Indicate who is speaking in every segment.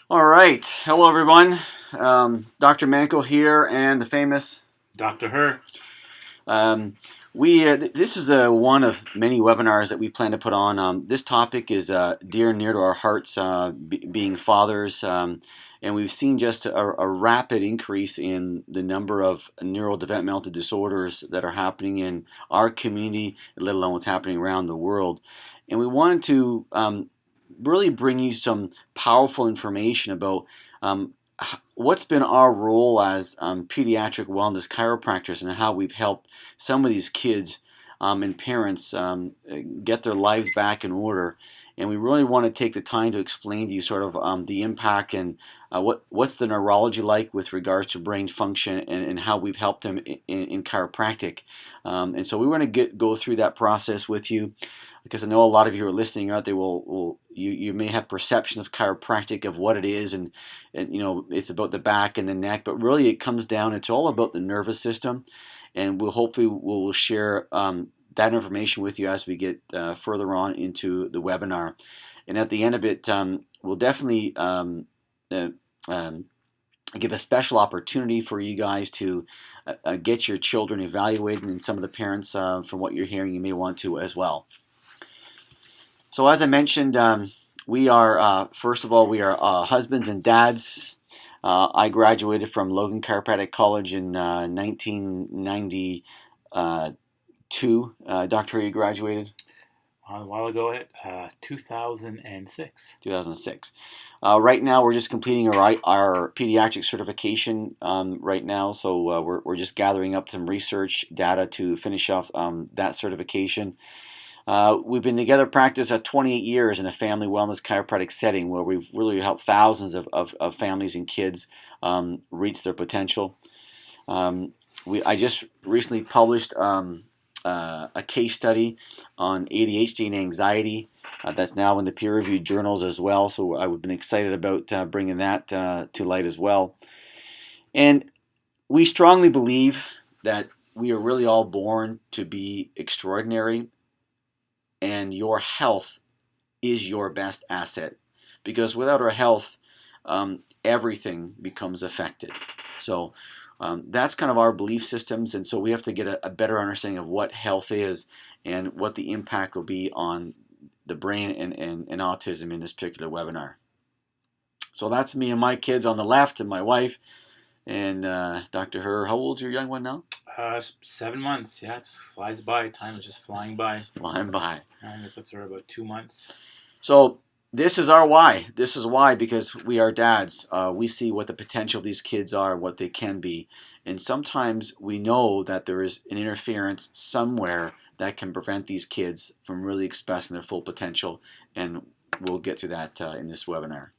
Speaker 1: All right. Hello, everyone. Dr. Mankal here, and the famous.
Speaker 2: Dr. Her.
Speaker 1: Um, this is one of many webinars that we plan to put on. This topic is dear and near to our hearts, being fathers, and we've seen just a rapid increase in the number of neurodevelopmental disorders that are happening in our community, let alone what's happening around the world. And we wanted to really bring you some powerful information about what's been our role as pediatric wellness chiropractors and how we've helped some of these kids and parents get their lives back in order. And we really want to take the time to explain to you sort of the impact and what's the neurology like with regards to brain function and how we've helped them in chiropractic. And so we want to go through that process with you, because I know a lot of you who are listening out there you may have perceptions of chiropractic of what it is, and it's about the back and the neck, but really it comes down, it's all about the nervous system, and we'll share that information with you as we get further on into the webinar. And at the end of it, we'll definitely give a special opportunity for you guys to get your children evaluated, and some of the parents, from what you're hearing, you may want to as well. So as I mentioned, we are, first of all, we are husbands and dads. I graduated from Logan Chiropractic College in 1992. Dr. you graduated?
Speaker 2: A while ago at 2006.
Speaker 1: 2006. Right now, we're just completing our pediatric certification right now, so we're just gathering up some research data to finish off that certification. We've been together practice 28 years in a family wellness chiropractic setting, where we've really helped thousands of families and kids reach their potential. I just recently published a case study on ADHD and anxiety that's now in the peer-reviewed journals as well, so I've been excited about bringing that to light as well. And we strongly believe that we are really all born to be extraordinary, and your health is your best asset, because without our health, everything becomes affected. So that's kind of our belief systems, and so we have to get a better understanding of what health is and what the impact will be on the brain and autism in this particular webinar. So that's me and my kids on the left, and my wife, and Dr. Her. How old's your young one now?
Speaker 2: 7 months. Yeah, it flies by. Time is just flying by.
Speaker 1: It's flying by.
Speaker 2: And it took her about 2 months.
Speaker 1: So this is our why. This is why, because we are dads. We see what the potential of these kids are, what they can be. And sometimes we know that there is an interference somewhere that can prevent these kids from really expressing their full potential. And we'll get through that in this webinar.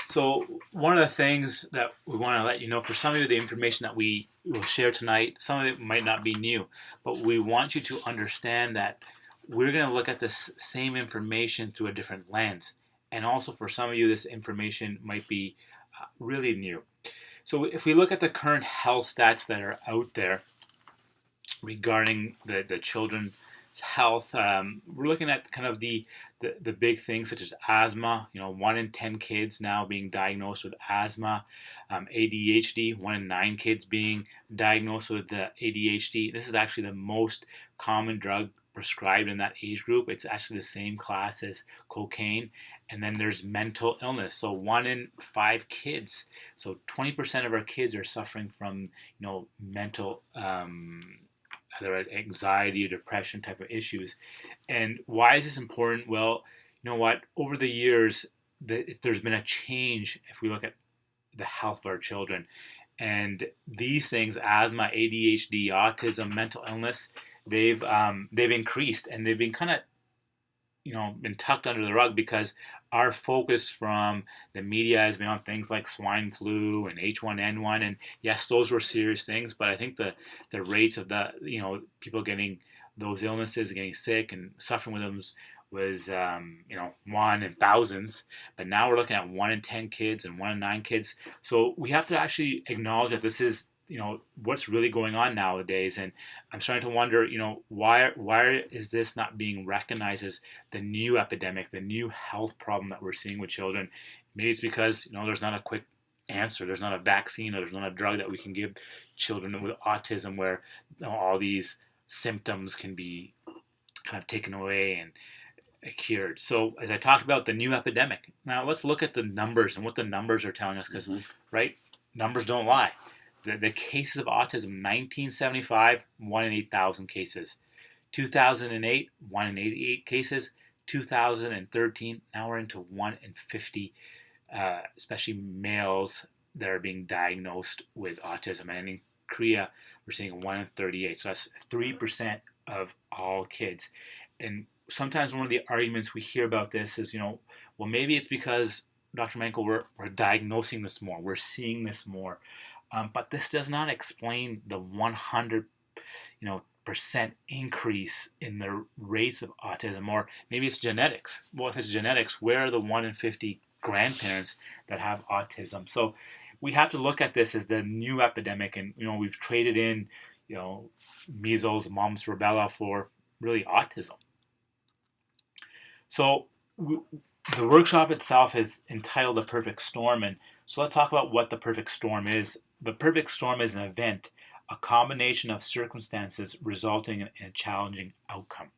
Speaker 2: So one of the things that we want to let you know, for some of the information that we will share tonight, some of it might not be new, but we want you to understand that we're going to look at this same information through a different lens. And also for some of you, this information might be really new. So if we look at the current health stats that are out there regarding the children's health, we're looking at kind of the big things such as asthma. 1 in 10 kids now being diagnosed with asthma. ADHD, 1 in 9 kids being diagnosed with the ADHD. This is actually the most common drug prescribed in that age group. It's actually the same class as cocaine. And then there's mental illness. So 1 in 5 kids. So 20% of our kids are suffering from mental either anxiety or depression type of issues. And why is this important? Well, you know what? Over the years, there's been a change if we look at the health of our children. And these things, asthma, ADHD, autism, mental illness, they've increased, and they've been kind of been tucked under the rug, because our focus from the media has been on things like swine flu and H1N1, and yes, those were serious things, but I think the rates of the people getting those illnesses, getting sick and suffering with them was 1 in thousands. But now we're looking at 1 in 10 kids and 1 in 9 kids. So we have to actually acknowledge that this is what's really going on nowadays. And I'm starting to wonder, why is this not being recognized as the new epidemic, the new health problem that we're seeing with children? Maybe it's because there's not a quick answer, there's not a vaccine, or there's not a drug that we can give children with autism where all these symptoms can be kind of taken away and cured. So as I talked about the new epidemic, now let's look at the numbers and what the numbers are telling us, because right, numbers don't lie. The cases of autism: 1975, 1 in 8,000 cases; 2008, 1 in 88 cases; 2013, now we're into 1 in 50, especially males that are being diagnosed with autism. And in Korea, we're seeing 1 in 38. So that's 3% of all kids. And sometimes one of the arguments we hear about this is, well, maybe it's because, Dr. Mankal, we're diagnosing this more, we're seeing this more. But this does not explain the 100% increase in the rates of autism. Or maybe it's genetics. Well, if it's genetics, where are the 1 in 50 grandparents that have autism? So we have to look at this as the new epidemic, and we've traded in measles, mumps, rubella for really autism. So the workshop itself is entitled The Perfect Storm, and so let's talk about what the perfect storm is. The perfect storm is an event, a combination of circumstances resulting in a challenging outcome.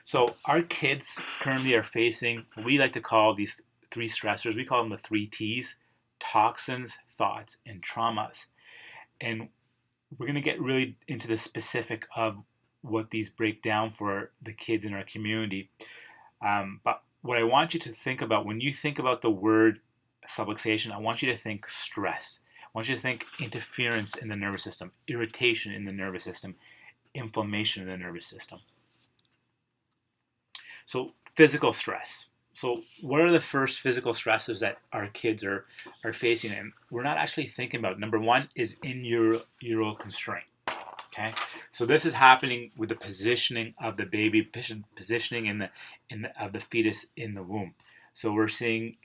Speaker 2: So our kids currently are facing what we like to call these 3 stressors. We call them the 3 T's: toxins, thoughts, and traumas. And we're going to get really into the specific of what these break down for the kids in our community. But what I want you to think about when you think about the word subluxation, I want you to think stress. I want you to think interference in the nervous system, irritation in the nervous system, inflammation in the nervous system. So physical stress. So what are the first physical stresses that our kids are facing? And we're not actually thinking about. Number 1 is in-utero constraint. Okay, so this is happening with the positioning of the baby, positioning of the fetus in the womb. So we're seeing,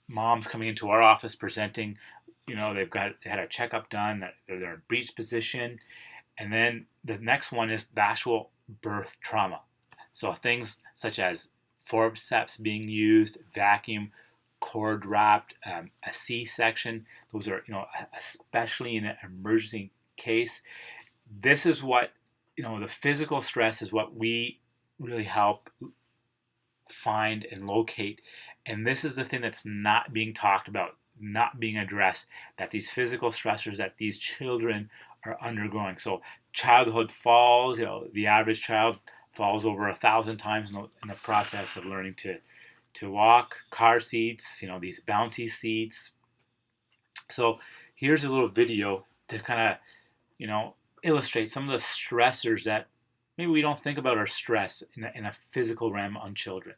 Speaker 2: moms coming into our office presenting, they had a checkup done, that they're in breech position, and then the next one is the actual birth trauma. So things such as forceps being used, vacuum, cord wrapped, a C-section. Those are, especially in an emergency case. This is what, the physical stress is what we really help find and locate. And this is the thing that's not being talked about, not being addressed, that these physical stressors that these children are undergoing. So childhood falls, the average child falls over 1,000 times in the process of learning to walk. Car seats, these bouncy seats. So here's a little video to kind of, illustrate some of the stressors that maybe we don't think about are stress in a physical realm on children.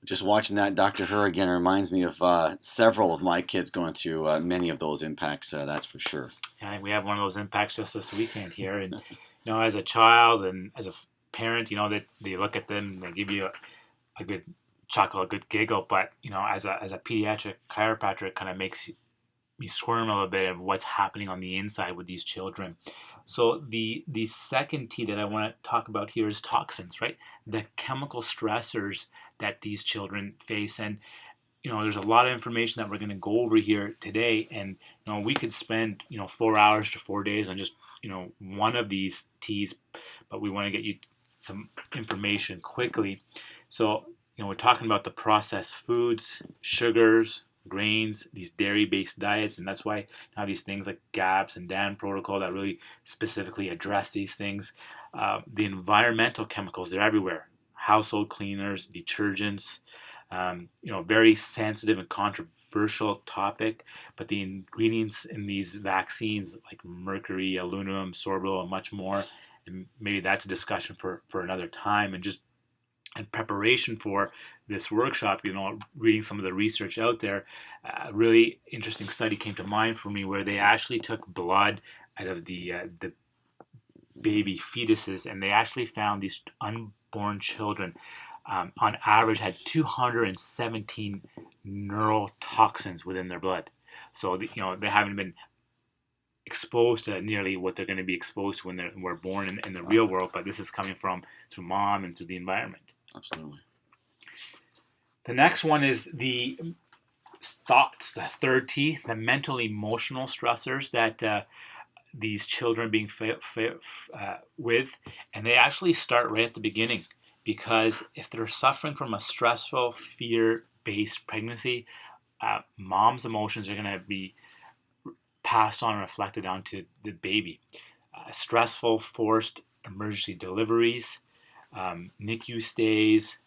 Speaker 1: Just watching that Dr. Her again reminds me of several of my kids going through many of those impacts. That's for sure.
Speaker 2: I think we have one of those impacts just this weekend here, and as a child and as a parent, that they look at them, and they give you a good chuckle, a good giggle, but as a pediatric chiropractor, it kind of makes me squirm a little bit of what's happening on the inside with these children. So the second T that I want to talk about here is toxins, right? The chemical stressors that these children face. And there's a lot of information that we're going to go over here today, and we could spend 4 hours to 4 days on just one of these T's, but we want to get you some information quickly. So we're talking about the processed foods, sugars, grains, these dairy-based diets, and that's why now these things like GAPS and DAN protocol that really specifically address these things. The environmental chemicals, they're everywhere. Household cleaners, detergents, very sensitive and controversial topic, but the ingredients in these vaccines like mercury, aluminum, sorbitol, and much more, and maybe that's a discussion for another time. And just in preparation for this workshop, reading some of the research out there, a really interesting study came to mind for me where they actually took blood out of the baby fetuses, and they actually found these unborn children on average had 217 neurotoxins within their blood. So they haven't been exposed to nearly what they're going to be exposed to when we're born in the real world, but this is coming from through mom and through the environment.
Speaker 1: Absolutely.
Speaker 2: The next one is the thoughts, the third T, the mental emotional stressors that these children are being with, and they actually start right at the beginning, because if they're suffering from a stressful, fear-based pregnancy, mom's emotions are going to be passed on and reflected onto the baby. Stressful, forced emergency deliveries, NICU stays,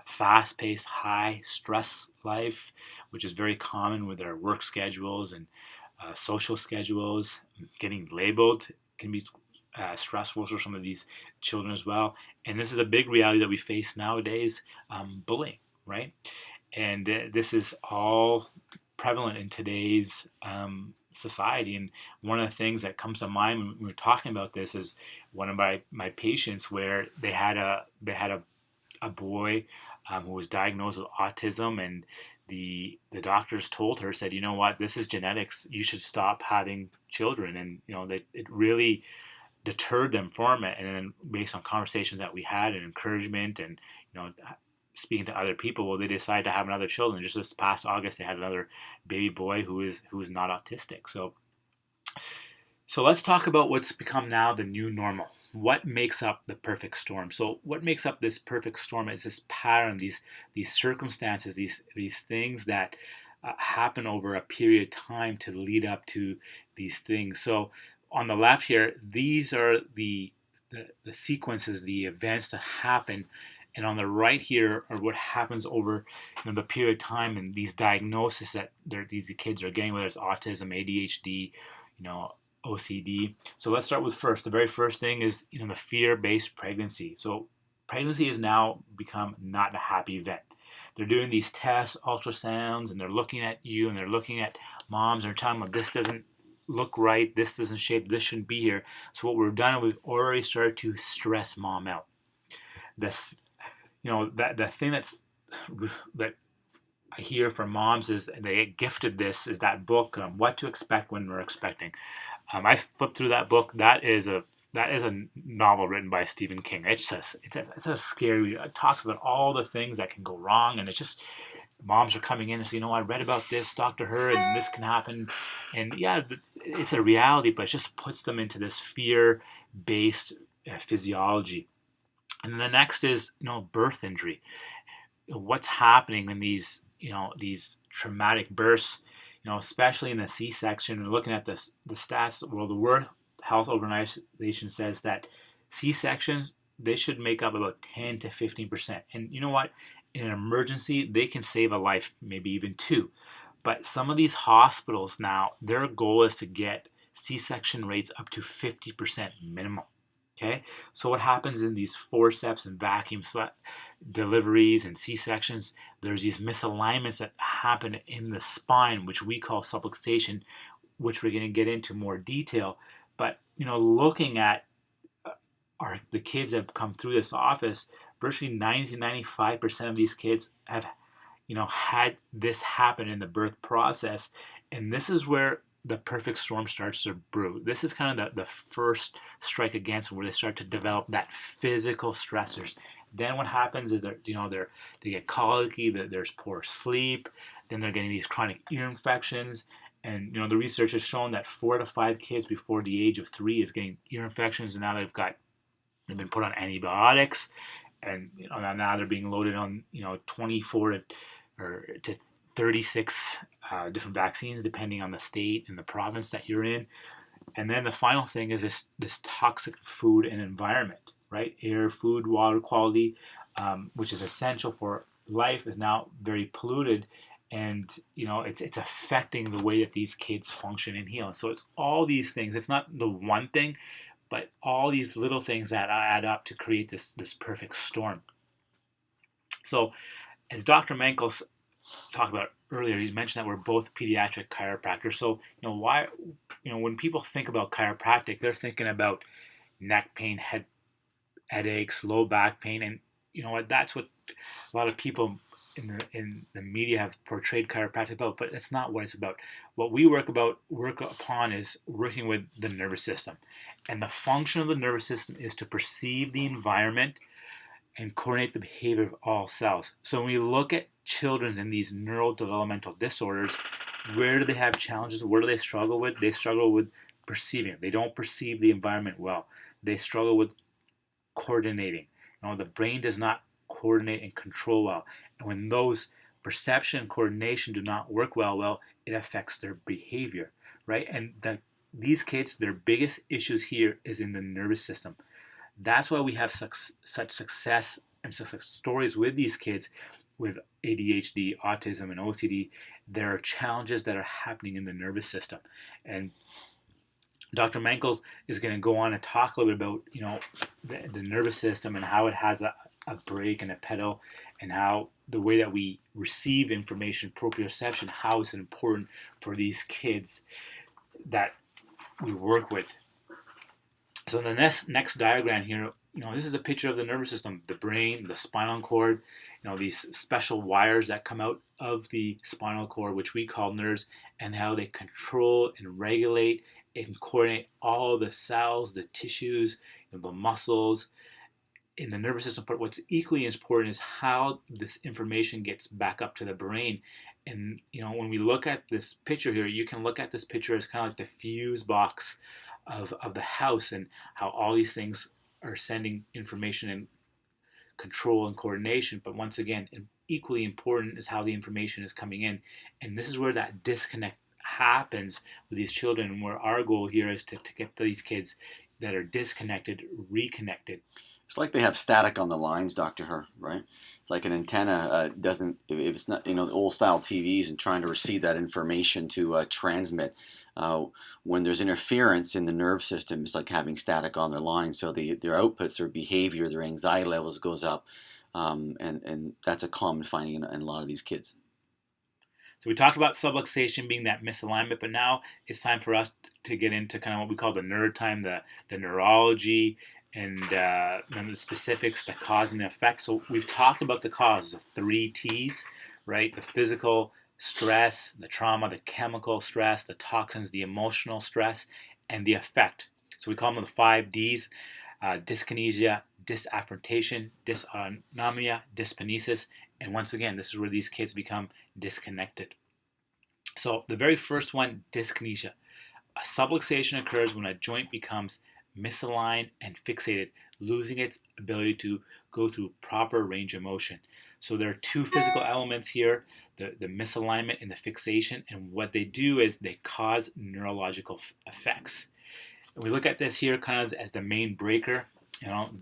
Speaker 2: fast-paced, high-stress life, which is very common with their work schedules and social schedules. Getting labeled can be stressful for some of these children as well. And this is a big reality that we face nowadays, bullying, right? And this is all prevalent in today's society. And one of the things that comes to mind when we're talking about this is one of my patients where they had a boy who was diagnosed with autism, and the doctors told her, said, what, this is genetics, you should stop having children. And that it really deterred them from it. And then based on conversations that we had and encouragement and speaking to other people, well, they decided to have another children. Just this past August, they had another baby boy who is not autistic. So let's talk about what's become now the new normal. What makes up the perfect storm? So what makes up this perfect storm is this pattern, these circumstances, these things that happen over a period of time to lead up to these things. So on the left here, these are the sequences, the events that happen. And on the right here are what happens over the period of time, and these diagnoses that these kids are getting, whether it's autism, ADHD, OCD. So let's start with first. The very first thing is the fear-based pregnancy. So pregnancy has now become not a happy event. They're doing these tests, ultrasounds, and they're looking at you, and they're looking at moms, and they're telling them, this doesn't look right, this doesn't shape, this shouldn't be here. So what we've done, we've already started to stress mom out. This the thing that I hear from moms is they get gifted is that book, What to Expect When We're Expecting. I flipped through that book. That is a novel written by Stephen King. It's a scary. It talks about all the things that can go wrong, and it's just moms are coming in and say, I read about this, Dr. Her, and this can happen. And yeah, it's a reality, but it just puts them into this fear-based physiology. And the next is, birth injury. What's happening in these traumatic births, especially in the C-section. We're looking at the stats. Well, the World Health Organization says that C-sections, they should make up about 10 to 15%. And you know what? In an emergency, they can save a life, maybe even two. But some of these hospitals now, their goal is to get C-section rates up to 50% minimum. Okay, so what happens in these forceps and vacuum deliveries and C-sections? There's these misalignments that happen in the spine, which we call subluxation, which we're going to get into more detail. But looking at the kids that have come through this office, virtually 90 to 95% of these kids have had this happen in the birth process, and this is where the perfect storm starts to brew. This is kind of the first strike against where they start to develop that physical stressors. Then what happens is they get colicky, there's poor sleep, then they're getting these chronic ear infections. And the research has shown that 4 to 5 kids before the age of 3 is getting ear infections, and now they've been put on antibiotics, and now they're being loaded on 24 to 36 different vaccines depending on the state and the province that you're in. And then the final thing is this toxic food and environment, right? Air, food, water quality, which is essential for life, is now very polluted, and it's affecting the way that these kids function and heal. So it's all these things. It's not the one thing, but all these little things that add up to create this perfect storm. So as Dr. Mankal talked about earlier, he's mentioned that we're both pediatric chiropractors. So why when people think about chiropractic, they're thinking about neck pain, headaches, low back pain, and that's what a lot of people in the media have portrayed chiropractic about, but it's not what it's about. What we work upon is working with the nervous system, and the function of the nervous system is to perceive the environment and coordinate the behavior of all cells. So when we look at children in these neurodevelopmental disorders, where do they have challenges? Where do they struggle with? They struggle with perceiving. They don't perceive the environment well. They struggle with coordinating. The brain does not coordinate and control well. And when those perception and coordination do not work well, it affects their behavior, right? And these kids, their biggest issues here is in the nervous system. That's why we have such success and success stories with these kids with ADHD, autism, and OCD. There are challenges that are happening in the nervous system. And Dr. Mankal is going to go on and talk a little bit about, the nervous system and how it has a brake and a pedal, and how the way that we receive information, proprioception, how it's important for these kids that we work with. So in the next diagram here, this is a picture of the nervous system, the brain, the spinal cord, these special wires that come out of the spinal cord, which we call nerves, and how they control and regulate and coordinate all the cells, the tissues, the muscles in the nervous system. But what's equally as important is how this information gets back up to the brain. And when we look at this picture here, you can look at this picture as kind of like the fuse box of the house, and how all these things are sending information and control and coordination. But once again, equally important is how the information is coming in. And this is where that disconnect happens with these children, and where our goal here is to get these kids that are disconnected reconnected.
Speaker 1: It's like they have static on the lines, Dr. Herr, right? It's like an antenna doesn't, if it's not, the old style TVs and trying to receive that information to transmit. When there's interference in the nerve system, it's like having static on their lines. So their outputs, their behavior, their anxiety levels goes up. And that's a common finding in a lot of these kids.
Speaker 2: So we talked about subluxation being that misalignment, but now it's time for us to get into kind of what we call the nerd time, the neurology, and the specifics, the cause and the effect. So we've talked about the cause, the 3 T's, right? The physical stress, the trauma, the chemical stress, the toxins, the emotional stress, and the effect. So we call them the 5 Ds: Dys-kinesia Dys-afferentation, Dys-autonomia, dyspanesis, and once again, this is where these kids become disconnected. So the very first one, dyskinesia. A subluxation occurs when a joint becomes misaligned and fixated, losing its ability to go through proper range of motion. So there are 2 physical elements here, the misalignment and the fixation, and what they do is they cause neurological effects. And we look at this here kind of as the main breaker.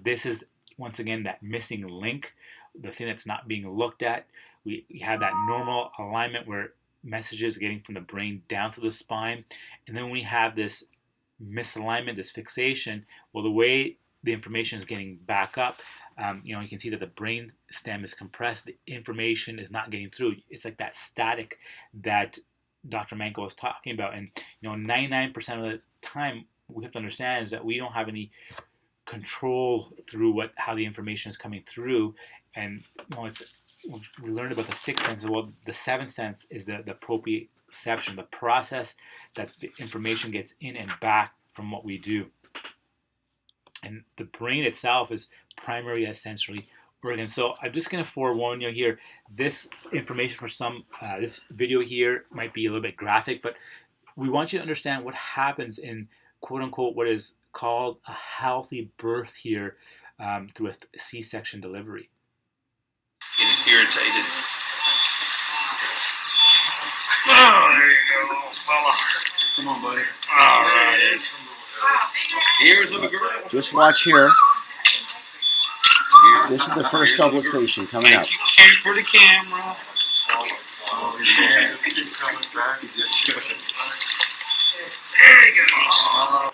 Speaker 2: This is once again that missing link, the thing that's not being looked at. We have that normal alignment where messages are getting from the brain down to the spine, and then we have this misalignment, this fixation. Well, the way the information is getting back up. You can see that the brain stem is compressed. The information is not getting through. It's like that static that Dr. Mankal was talking about. And 99% of the time, we have to understand is that we don't have any control through how the information is coming through. And we learned about the sixth sense. Well, the seventh sense is the proprioception, the process that the information gets in and back from what we do. And the brain itself is primary as sensory organ. So I'm just going to forewarn you here. This information for this video here might be a little bit graphic, but we want you to understand what happens in quote unquote what is called a healthy birth here through a C-section delivery.
Speaker 3: Irritated. Oh, there you go, fella. Come on, buddy. All right. Here's a girl.
Speaker 1: Just watch here. This is the first subluxation coming up.
Speaker 3: Came for the camera. Oh, yeah. Coming back. There you go.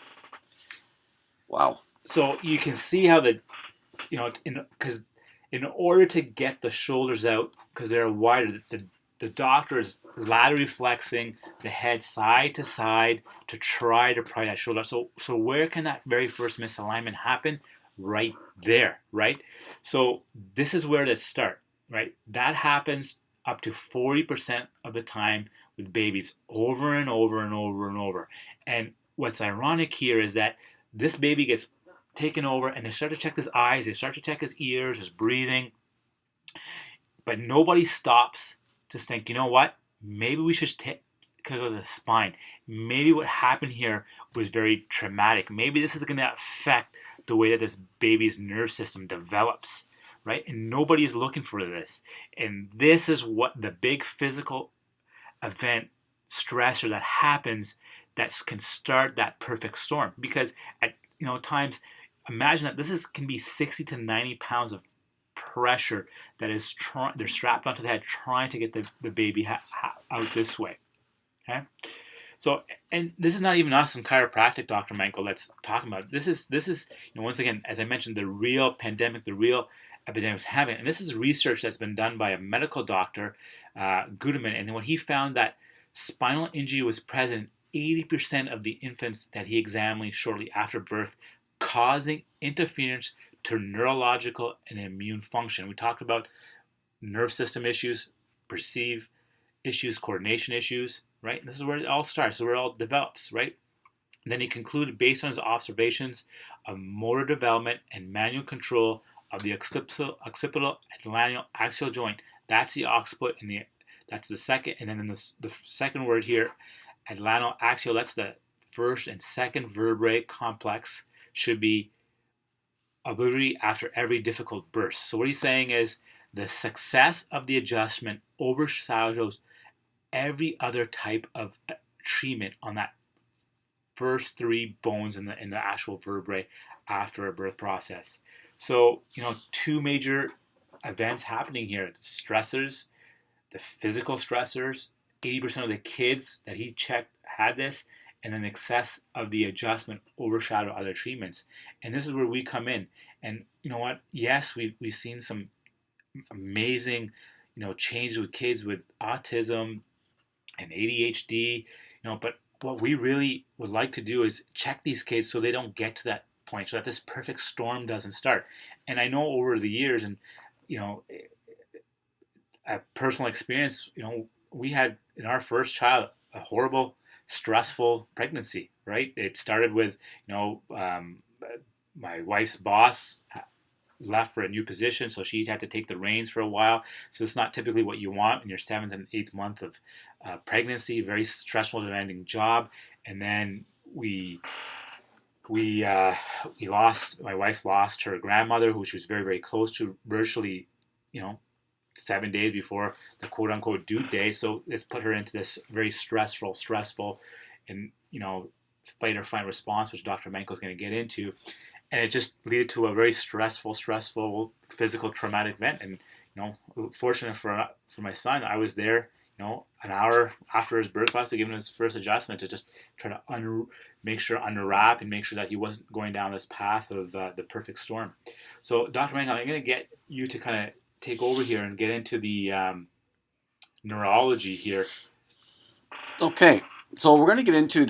Speaker 1: Wow.
Speaker 2: So you can see how because in order to get the shoulders out, because they're wider, the doctor is laterally flexing the head side to side to try to pry that shoulder. So where can that very first misalignment happen? Right there, right? So this is where to start, right? That happens up to 40% of the time with babies over and over and over and over. And what's ironic here is that this baby gets taken over and they start to check his eyes, they start to check his ears, his breathing, but nobody stops to think, you know what, maybe we should go to the spine. Maybe what happened here was very traumatic. Maybe this is going to affect the way that this baby's nerve system develops, right? And nobody is looking for this. And this is what the big physical event stressor that happens that can start that perfect storm. Because at times, imagine that can be 60 to 90 pounds of pressure that is they're strapped onto the head trying to get the baby out this way. Okay, so and this is not even us in chiropractic, Dr. Mankal, that's talking about. This is once again, as I mentioned, the real pandemic, the real epidemics happening, and this is research that's been done by a medical doctor, Gudeman, and when he found that spinal injury was present 80% of the infants that he examined shortly after birth, causing interference to neurological and immune function. We talked about nerve system issues, perceive issues, coordination issues, right? And this is where it all starts, so where it all develops, right? And then he concluded, based on his observations of motor development and manual control of the occipital atlantial axial joint. That's the occiput, and that's the second, and then in the second word here, atlantial axial, that's the first and second vertebrae complex, should be obliterated after every difficult burst. So what he's saying is the success of the adjustment overshadows every other type of treatment on that first three bones in the actual vertebrae after a birth process. So two major events happening here: the stressors, the physical stressors. 80% of the kids that he checked had this, and then excess of the adjustment overshadowed other treatments. And this is where we come in. And you know what? Yes, we've seen some amazing, changes with kids with autism and ADHD, but what we really would like to do is check these kids so they don't get to that point, so that this perfect storm doesn't start. And I know over the years, and a personal experience, we had in our first child a horrible, stressful pregnancy, right? It started with, my wife's boss left for a new position, so she had to take the reins for a while. So it's not typically what you want in your 7th and 8th month of pregnancy. Very stressful, demanding job. And then we lost. My wife lost her grandmother, who she was very, very close to, virtually, 7 days before the quote unquote due day. So this put her into this very stressful, and fight or flight response, which Dr. Mankal is going to get into. And it just led to a very stressful physical traumatic event. And fortunate for my son, I was there, an hour after his birth class to give him his first adjustment to just try to unwrap and make sure that he wasn't going down this path of the perfect storm. So, Dr. Mankal, I'm going to get you to kind of take over here and get into the neurology here.
Speaker 1: Okay, so we're going to get into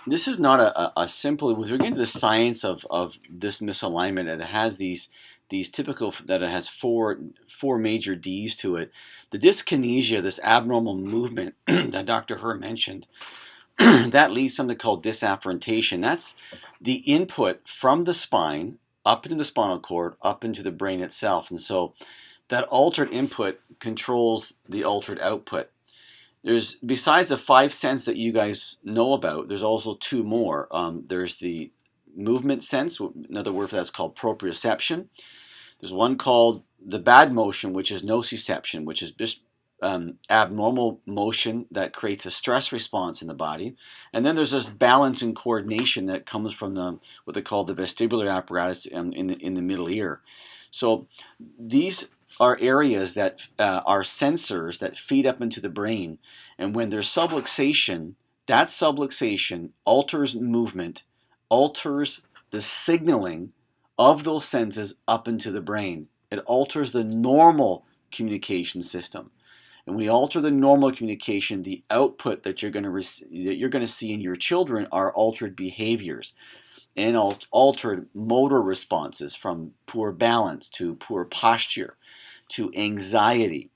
Speaker 1: this is not a simple. We're getting into the science of this misalignment, and it has these typical, that it has four major D's to it. The dyskinesia, this abnormal movement that Dr. Herr mentioned, that leads to something called Dys-afferentation. That's the input from the spine up into the spinal cord, up into the brain itself, and so that altered input controls the altered output. There's, besides the 5 sense that you guys know about, there's also 2 more. There's the movement sense, another word for that's called proprioception. There's one called the bad motion, which is nociception, which is just abnormal motion that creates a stress response in the body. And then there's this balance and coordination that comes from what they call the vestibular apparatus in the middle ear. So these are areas that are sensors that feed up into the brain, and when there's subluxation, that subluxation alters movement, alters the signaling of those senses up into the brain. It alters the normal communication system. And when we alter the normal communication, the output that you're going to see in your children are altered behaviors and altered motor responses, from poor balance to poor posture to anxiety.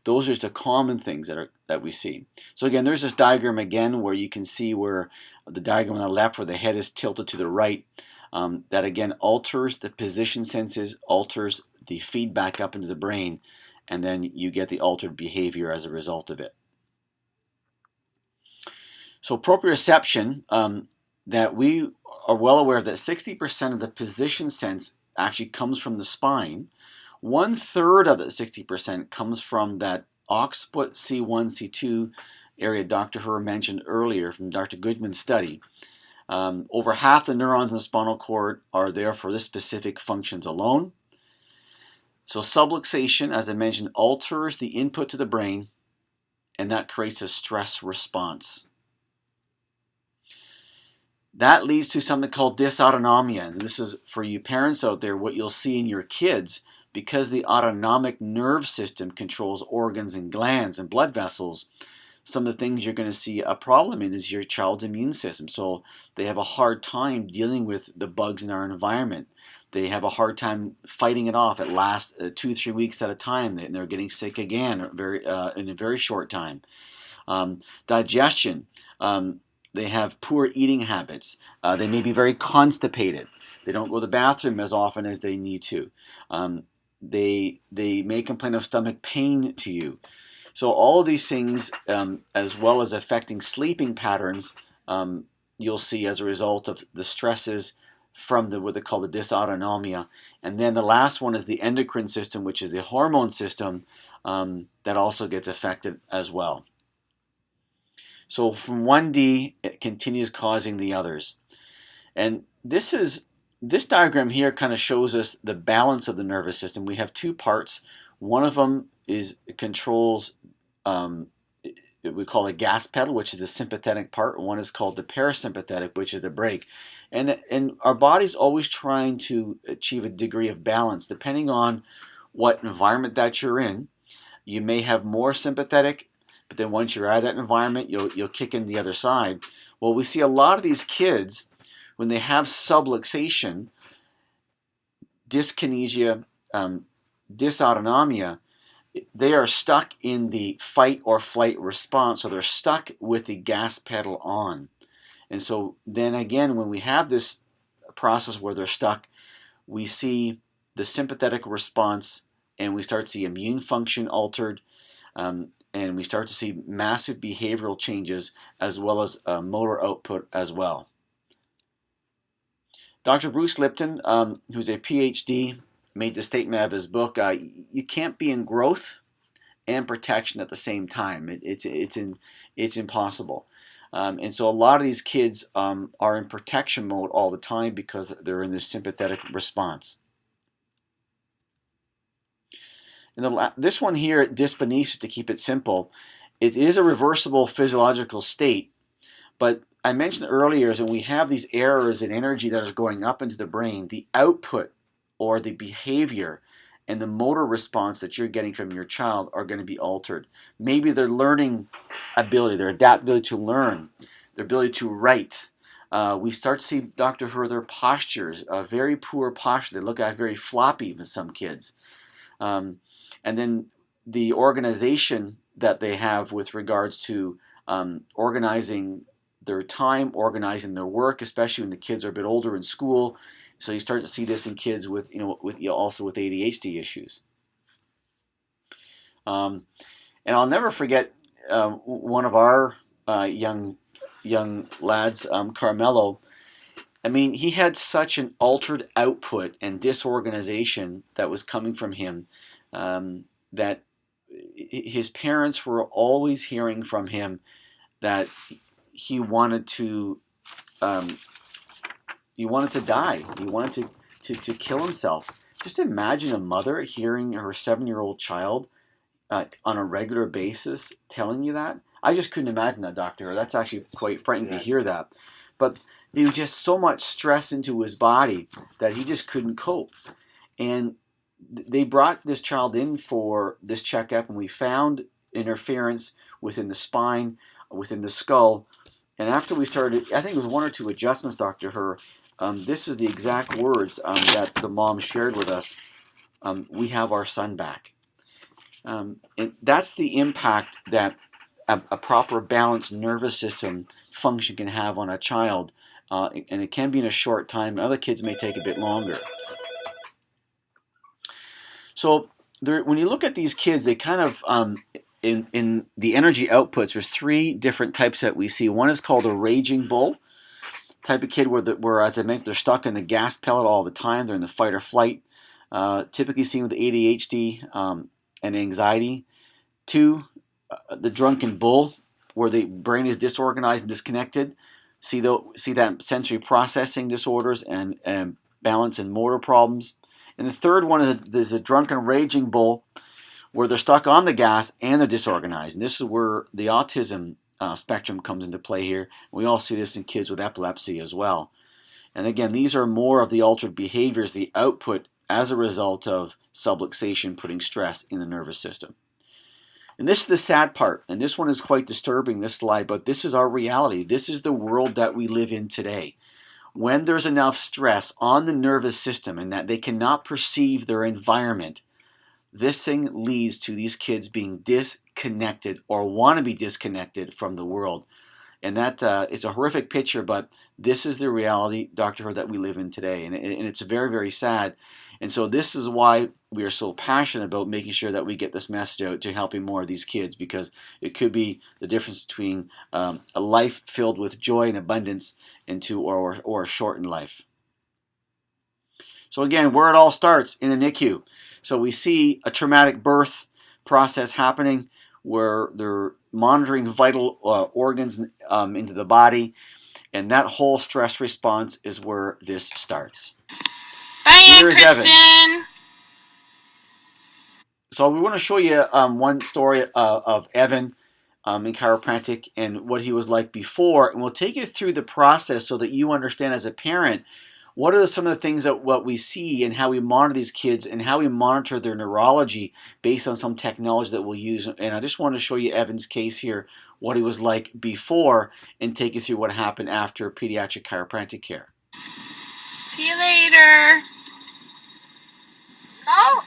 Speaker 1: Those are just the common things that we see. So again, there's this diagram again where you can see where the diagram on the left where the head is tilted to the right, that again alters the position senses, alters the feedback up into the brain, and then you get the altered behavior as a result of it. So proprioception, that we are well aware that 60% of the position sense actually comes from the spine. 1/3 of the 60% comes from that occiput C1, C2 area Dr. Herr mentioned earlier from Dr. Goodman's study. Over half the neurons in the spinal cord are there for this specific functions alone. So subluxation, as I mentioned, alters the input to the brain, and that creates a stress response. That leads to something called dysautonomia. And this is, for you parents out there, what you'll see in your kids, because the autonomic nerve system controls organs and glands and blood vessels. Some of the things you're going to see a problem in is your child's immune system. So they have a hard time dealing with the bugs in our environment. They have a hard time fighting it off. It lasts 2-3 weeks at a time, and they're getting sick again in a very short time. Digestion. They have poor eating habits. They may be very constipated. They don't go to the bathroom as often as they need to. They may complain of stomach pain to you. So all of these things, as well as affecting sleeping patterns, you'll see as a result of the stresses from what they call the dysautonomia. And then the last one is the endocrine system, which is the hormone system, that also gets affected as well. So from 1D, it continues causing the others. And this diagram here kind of shows us the balance of the nervous system. We have 2 parts. One of them controls, we call it gas pedal, which is the sympathetic part. One is called the parasympathetic, which is the brake. And our body's always trying to achieve a degree of balance. Depending on what environment that you're in, you may have more sympathetic, but then once you're out of that environment, you'll kick in the other side. Well, we see a lot of these kids, when they have subluxation, dyskinesia, dysautonomia, they are stuck in the fight or flight response, so they're stuck with the gas pedal on. And so then again, when we have this process where they're stuck, we see the sympathetic response, and we start to see immune function altered, and we start to see massive behavioral changes as well as motor output as well. Dr. Bruce Lipton, who's a PhD, made the statement out of his book, you can't be in growth and protection at the same time. It's impossible. And so a lot of these kids are in protection mode all the time because they're in this sympathetic response. And this one here, dyskinesia, to keep it simple, it is a reversible physiological state. But I mentioned earlier is when we have these errors in energy that is going up into the brain, the output or the behavior and the motor response that you're getting from your child are going to be altered. Maybe their learning ability, their adaptability to learn, their ability to write. We start to see, Dr. Herr, their postures, very poor posture. They look at very floppy with some kids. And then the organization that they have with regards to organizing their time, organizing their work, especially when the kids are a bit older in school. So you start to see this in kids with, also with ADHD issues. And I'll never forget one of our young lads, Carmelo. I mean, he had such an altered output and disorganization that was coming from him that his parents were always hearing from him that he wanted to die. He wanted to kill himself. Just imagine a mother hearing her 7-year-old child on a regular basis telling you that. I just couldn't imagine that, Doctor. That's actually quite frightening to hear that. But there was just so much stress into his body that he just couldn't cope. And they brought this child in for this checkup, and we found interference within the spine, within the skull. And after we started, I think it was 1 or 2 adjustments, Dr. Herr, this is the exact words that the mom shared with us. We have our son back. And that's the impact that a proper balanced nervous system function can have on a child. And it can be in a short time. Other kids may take a bit longer. So when you look at these kids, they kind of, in the energy outputs, there's 3 different types that we see. One is called a raging bull type of kid where, as I mentioned, they're stuck in the gas pellet all the time. They're in the fight or flight. Typically seen with ADHD and anxiety. 2, the drunken bull, where the brain is disorganized and disconnected. See that sensory processing disorders and balance and motor problems. And the third one is a drunken raging bull, where they're stuck on the gas and they're disorganized. And this is where the autism spectrum comes into play here. We all see this in kids with epilepsy as well. And again, these are more of the altered behaviors, the output as a result of subluxation, putting stress in the nervous system. And this is the sad part, and this one is quite disturbing, this slide, but this is our reality. This is the world that we live in today. When there's enough stress on the nervous system and that they cannot perceive their environment, this thing leads to these kids being disconnected or want to be disconnected from the world. And that it's a horrific picture, but this is the reality, Dr. Herr, that we live in today. And it's very, very sad. And so this is why we are so passionate about making sure that we get this message out to helping more of these kids, because it could be the difference between a life filled with joy and abundance or a shortened life. So again, where it all starts in the NICU. So we see a traumatic birth process happening where they're monitoring vital organs into the body, and that whole stress response is where this starts.
Speaker 4: Bye, Aunt Kristen. Evan.
Speaker 1: So we want to show you one story of Evan in chiropractic and what he was like before, and we'll take you through the process so that you understand as a parent what are some of the things that what we see and how we monitor these kids and how we monitor their neurology based on some technology that we'll use. And I just want to show you Evan's case here, what he was like before, and take you through what happened after pediatric chiropractic care.
Speaker 4: See you later. No.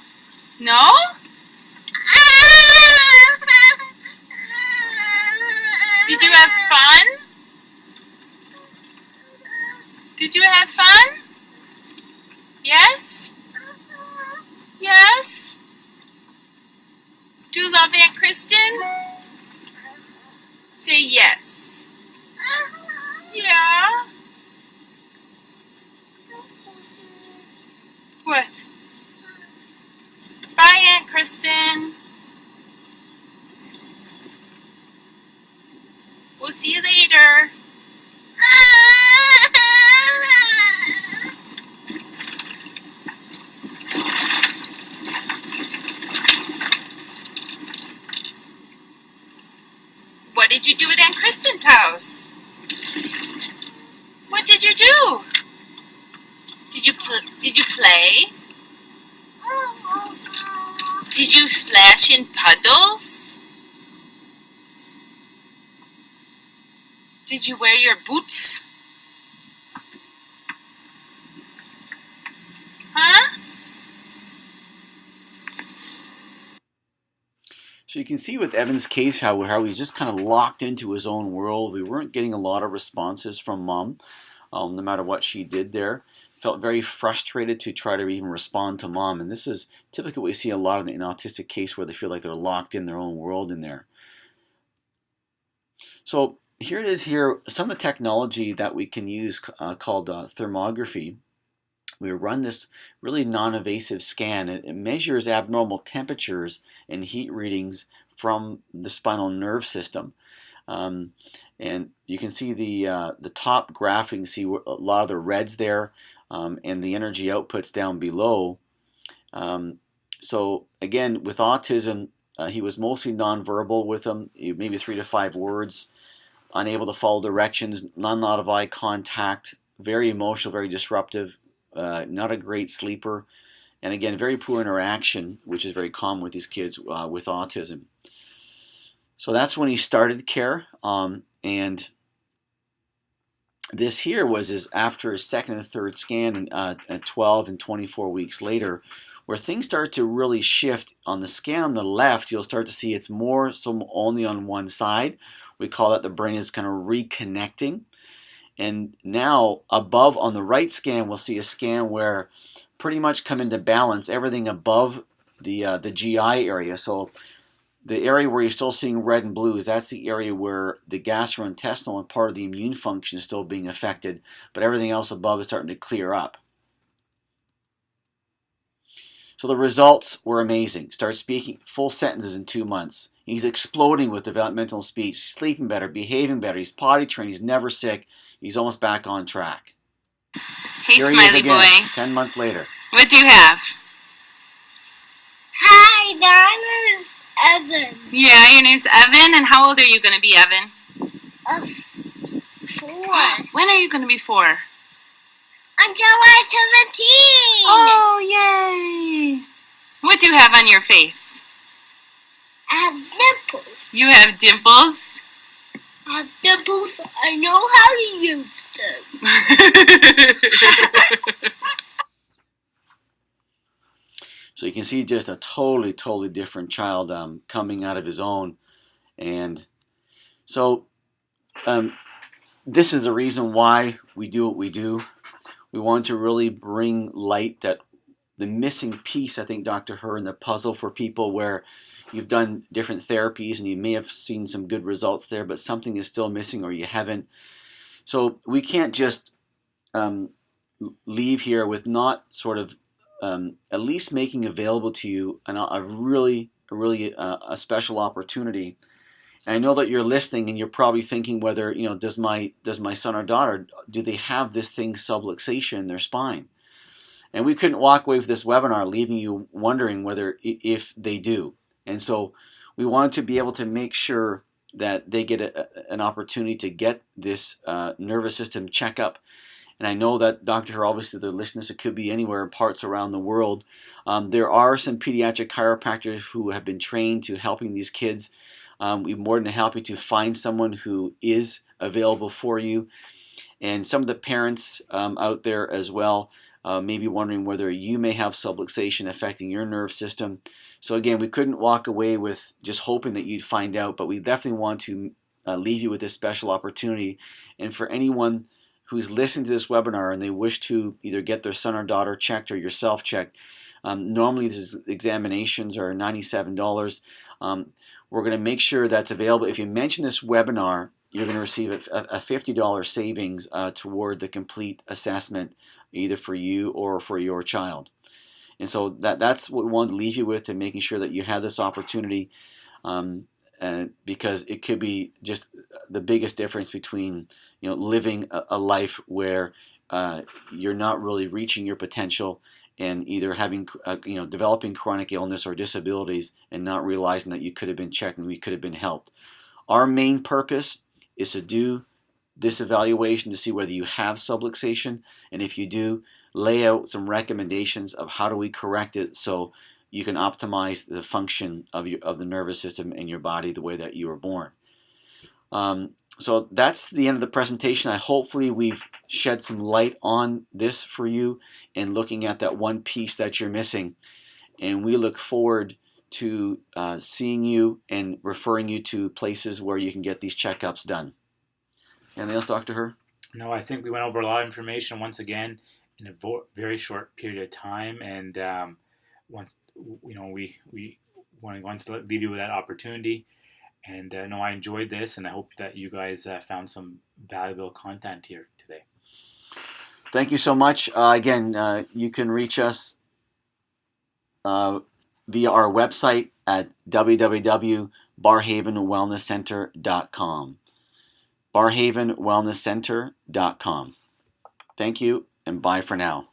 Speaker 4: No? Did you have fun? Did you have fun? Yes? Yes? Do you love Aunt Kristen? Say yes. Yeah? What? Bye, Aunt Kristen. We'll see you later. you do? Did you play? Did you splash in puddles? Did you wear your boots? Huh?
Speaker 1: So you can see with Evan's case how he's just kind of locked into his own world. We weren't getting a lot of responses from mom, no matter what she did there. Felt very frustrated to try to even respond to mom. And this is typically what we see a lot in an autistic case where they feel like they're locked in their own world in there. So here it is here, some of the technology that we can use called thermography. We run this really non-invasive scan. It measures abnormal temperatures and heat readings from the spinal nerve system. And you can see the top graph, you can see a lot of the reds there, and the energy outputs down below. So again, with autism, he was mostly nonverbal with them, maybe 3 to 5 words, unable to follow directions, not a lot of eye contact, very emotional, very disruptive. Not a great sleeper, and again, very poor interaction, which is very common with these kids with autism. So that's when he started care, and this here was after his second and third scan at 12 and 24 weeks later, where things start to really shift. On the scan on the left, you'll start to see it's more so only on one side. We call that the brain is kind of reconnecting. And now above on the right scan, we'll see a scan where pretty much come into balance everything above the GI area. So the area where you're still seeing red and blues, that's the area where the gastrointestinal and part of the immune function is still being affected, but everything else above is starting to clear up. So the results were amazing. Starts speaking full sentences in 2 months. He's exploding with developmental speech, sleeping better, behaving better. He's potty trained. He's never sick. He's almost back on track.
Speaker 4: Hey,
Speaker 1: Here
Speaker 4: smiley
Speaker 1: he is again,
Speaker 4: boy.
Speaker 1: 10 months later.
Speaker 4: What do you have?
Speaker 5: Hi, my name is Evan.
Speaker 4: Yeah, your name's Evan. And how old are you going to be, Evan?
Speaker 5: 4.
Speaker 4: When are you going to be 4?
Speaker 5: Until I'm 17.
Speaker 4: Oh, yay. What do you have on your face?
Speaker 5: I have dimples.
Speaker 4: You have dimples?
Speaker 5: I have dimples. I know how to use them.
Speaker 1: So you can see just a totally different child coming out of his own. And so this is the reason why we do what we do. We want to really bring light, that the missing piece, I think, Dr. Herr, in the puzzle for people where you've done different therapies and you may have seen some good results there, but something is still missing or you haven't. So we can't just leave here with not sort of at least making available to you a really special opportunity. And I know that you're listening and you're probably thinking whether, does my son or daughter, do they have this thing, subluxation, in their spine? And we couldn't walk away with this webinar leaving you wondering whether if they do. And so we wanted to be able to make sure that they get an opportunity to get this nervous system checkup. And I know that, Dr. Herr, obviously the listeners, it could be anywhere, parts around the world. There are some pediatric chiropractors who have been trained to helping these kids. We're more than happy to find someone who is available for you. And some of the parents out there as well may be wondering whether you may have subluxation affecting your nerve system. So again, we couldn't walk away with just hoping that you'd find out, but we definitely want to leave you with this special opportunity. And for anyone who's listening to this webinar and they wish to either get their son or daughter checked or yourself checked, normally these examinations are $97. We're going to make sure that's available. If you mention this webinar, you're going to receive a $50 savings toward the complete assessment, either for you or for your child. And so that's what we wanted to leave you with, to making sure that you have this opportunity, because it could be just the biggest difference between living a life where you're not really reaching your potential, and either having developing chronic illness or disabilities and not realizing that you could have been checked and we could have been helped. Our main purpose is to do this evaluation to see whether you have subluxation, and if you do, lay out some recommendations of how do we correct it so you can optimize the function of the nervous system in your body the way that you were born. So that's the end of the presentation. Hopefully we've shed some light on this for you in looking at that one piece that you're missing. And we look forward to seeing you and referring you to places where you can get these checkups done. Anything else, Dr. Herr?
Speaker 2: No, I think we went over a lot of information once again in a very short period of time, and once we want to leave you with that opportunity. And no, I enjoyed this, and I hope that you guys found some valuable content here today.
Speaker 1: Thank you so much. Again, you can reach us via our website at www.barrhavenwellnesscenter.com. barrhavenwellnesscenter.com. Thank you, and bye for now.